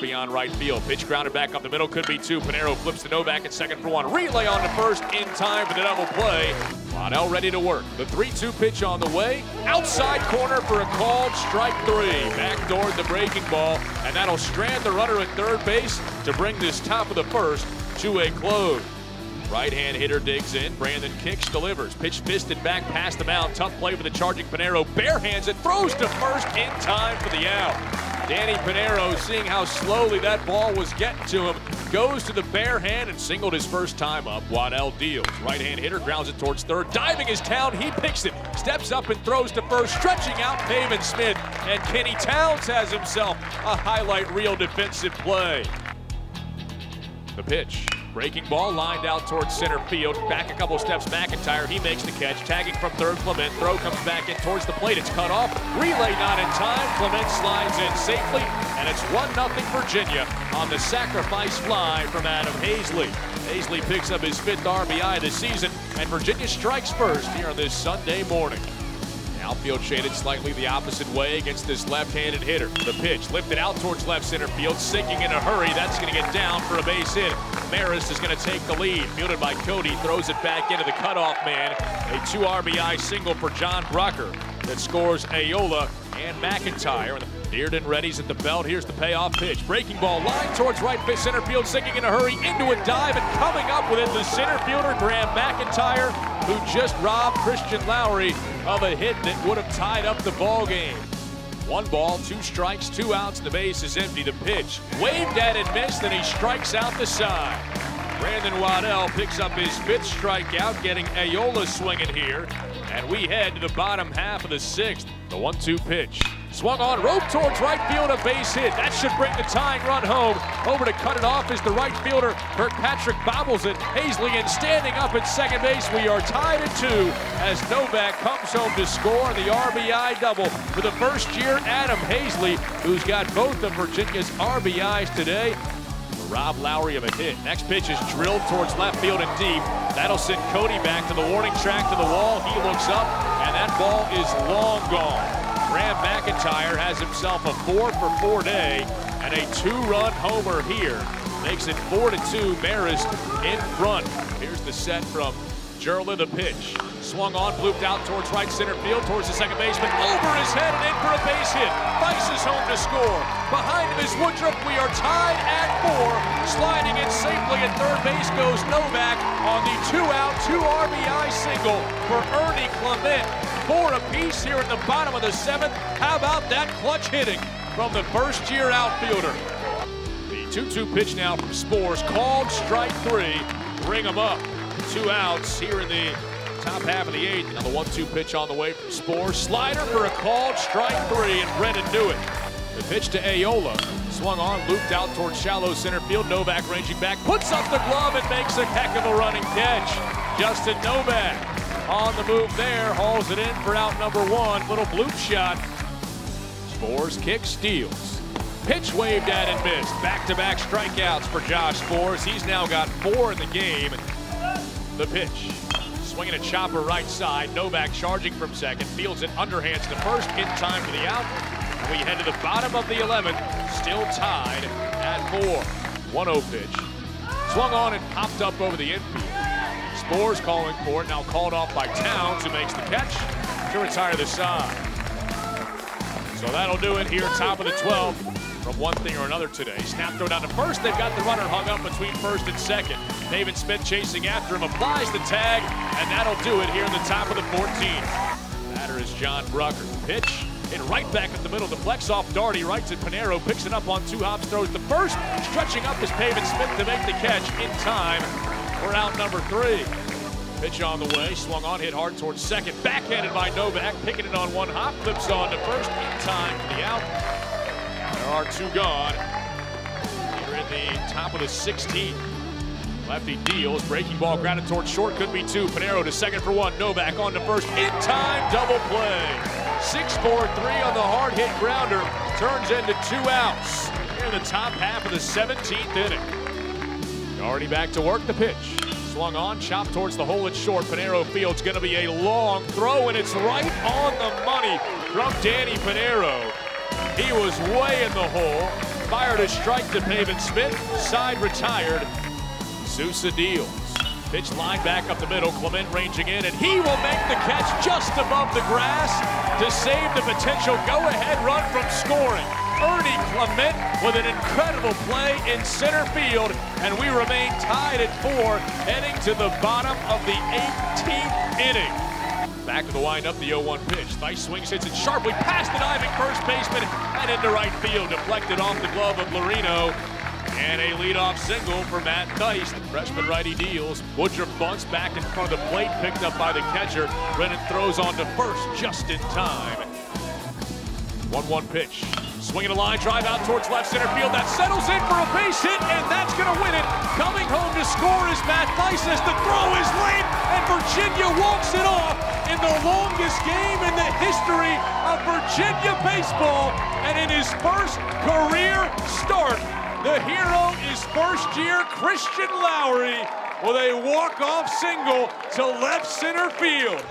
beyond right field. Pitch grounded back up the middle, could be two. Pinheiro flips to Novak at second for one. Relay on to first in time for the double play. Waddell ready to work. The 3-2 pitch on the way. Outside corner for a called strike three. Backdoored the breaking ball, and that'll strand the runner at third base to bring this top of the first to a close. Right-hand hitter digs in. Brandon kicks, delivers. Pitch fisted back past the mound. Tough play for the charging Pinheiro. Barehands it, throws to first in time for the out. Danny Pinheiro, seeing how slowly that ball was getting to him, goes to the bare hand and singled his first time up. Waddell deals. Right-hand hitter grounds it towards third. Diving is Town. He picks it. Steps up and throws to first. Stretching out Pavin Smith. And Kenny Towns has himself a highlight reel defensive play. The pitch. Breaking ball lined out towards center field. Back a couple steps, McIntyre. He makes the catch. Tagging from third, Clement. Throw comes back in towards the plate. It's cut off. Relay not in time. Clement slides in safely. And it's 1-0 Virginia on the sacrifice fly from Adam Hazley. Hazley picks up his 5th RBI this season. And Virginia strikes first here on this Sunday morning. Outfield shaded slightly the opposite way against this left-handed hitter. The pitch lifted out towards left center field, sinking in a hurry. That's going to get down for a base hit. Marist is going to take the lead. Fielded by Cody, throws it back into the cutoff man. A 2 RBI single for John Brucker that scores Ayola and McIntyre. Dearden readies at the belt. Here's the payoff pitch. Breaking ball line towards right center field, sinking in a hurry into a dive and coming up with it, the center fielder Graham McIntyre, who just robbed Christian Lowry of a hit that would have tied up the ball game. 1 ball, 2 strikes, 2 outs. The base is empty. The pitch waved at and missed, and he strikes out the side. Brandon Waddell picks up his 5th strikeout, getting Ayola swinging here. And we head to the bottom half of the 6th. The 1-2 pitch. Swung on, rope towards right field, a base hit. That should bring the tying run home. Over to cut it off is the right fielder. Kirkpatrick bobbles it. Hazley in standing up at second base. We are tied at 2 as Novak comes home to score the RBI double for the first year. Adam Hazley, who's got both of Virginia's RBIs today. Rob Lowry of a hit. Next pitch is drilled towards left field and deep. That'll send Cody back to the warning track to the wall. He looks up, and that ball is long gone. Graham McIntyre has himself a 4-for-4 day and a 2-run homer here. Makes it 4-2, Marist in front. Here's the set from Jerla, the pitch. Swung on, blooped out towards right center field, towards the second baseman, over his head and in for a base hit. Vice is home to score. Behind him is Woodruff. We are tied at 4. Sliding in safely at third base goes Novak on the 2-out, 2 RBI single for Ernie Clement. 4 apiece here in the bottom of the 7th. How about that clutch hitting from the first-year outfielder? The 2-2 pitch now from Spores, called strike 3. Bring him up. 2 outs here in the top half of the 8th. Now the 1-2 pitch on the way from Spores. Slider for a called strike 3, and Brendan knew it. The pitch to Ayola. Swung on, looped out towards shallow center field. Novak ranging back, puts up the glove and makes a heck of a running catch. Justin Novak on the move there, hauls it in for out number 1. Little bloop shot. Spores kicks, steals. Pitch waved at and missed. Back-to-back strikeouts for Josh Spores. He's now got 4 in the game. The pitch. Swinging a chopper right side. Novak charging from second. Fields it underhands to first in time for the out. We head to the bottom of the 11th. Still tied at 4. 1-0 pitch. Swung on and popped up over the infield. Spores calling for it. Now called off by Towns, who makes the catch to retire the side. So that'll do it here, top of the 12th. From one thing or another today. Snap throw down to first. They've got the runner hung up between first and second. David Smith chasing after him, applies the tag, and that'll do it here in the top of the 14th. Batter is John Brucker. Pitch in right back at the middle. Deflects off Darty. Right to Pinheiro. Picks it up on 2 hops. Throws the first. Stretching up is Pavin Smith to make the catch in time. We're out number 3. Pitch on the way. Swung on. Hit hard towards second. Backhanded by Novak. Picking it on 1 hop. Flips on to first in time for the out. There are 2 gone. Here in the top of the 16th. Lefty deals. Breaking ball grounded towards short. Could be 2. Pinheiro to second for 1. Novak on to first. In time. Double play. 6-4-3 on the hard hit grounder. Turns into 2 outs. Here in the top half of the 17th inning. Already back to work. The pitch. Swung on. Chopped towards the hole at short. Pinheiro fields. Going to be a long throw, and it's right on the money from Danny Pinheiro. He was way in the hole. fired a strike to Pavin Smith. Side retired. Sousa deals. Pitch line back up the middle. Clement ranging in, and he will make the catch just above the grass to save the potential go-ahead run from scoring. Ernie Clement with an incredible play in center field, and we remain tied at 4, heading to the bottom of the 18th inning. Back to the windup, the 0-1 pitch. Thice swings, hits it sharply past the diving first baseman and into right field. Deflected off the glove of Larino. And a leadoff single for Matt Thice. The freshman righty deals. Woodruff bunts back in front of the plate, picked up by the catcher. Brennan throws on to first just in time. 1-1 pitch. Swinging a line drive out towards left center field. That settles in for a base hit, and that's going to win it. Coming home to score is Matt Thice as the throw is late, and Virginia walks it off in the longest game in the history of Virginia baseball. And in his first career start, the hero is first-year Christian Lowry with a walk-off single to left center field.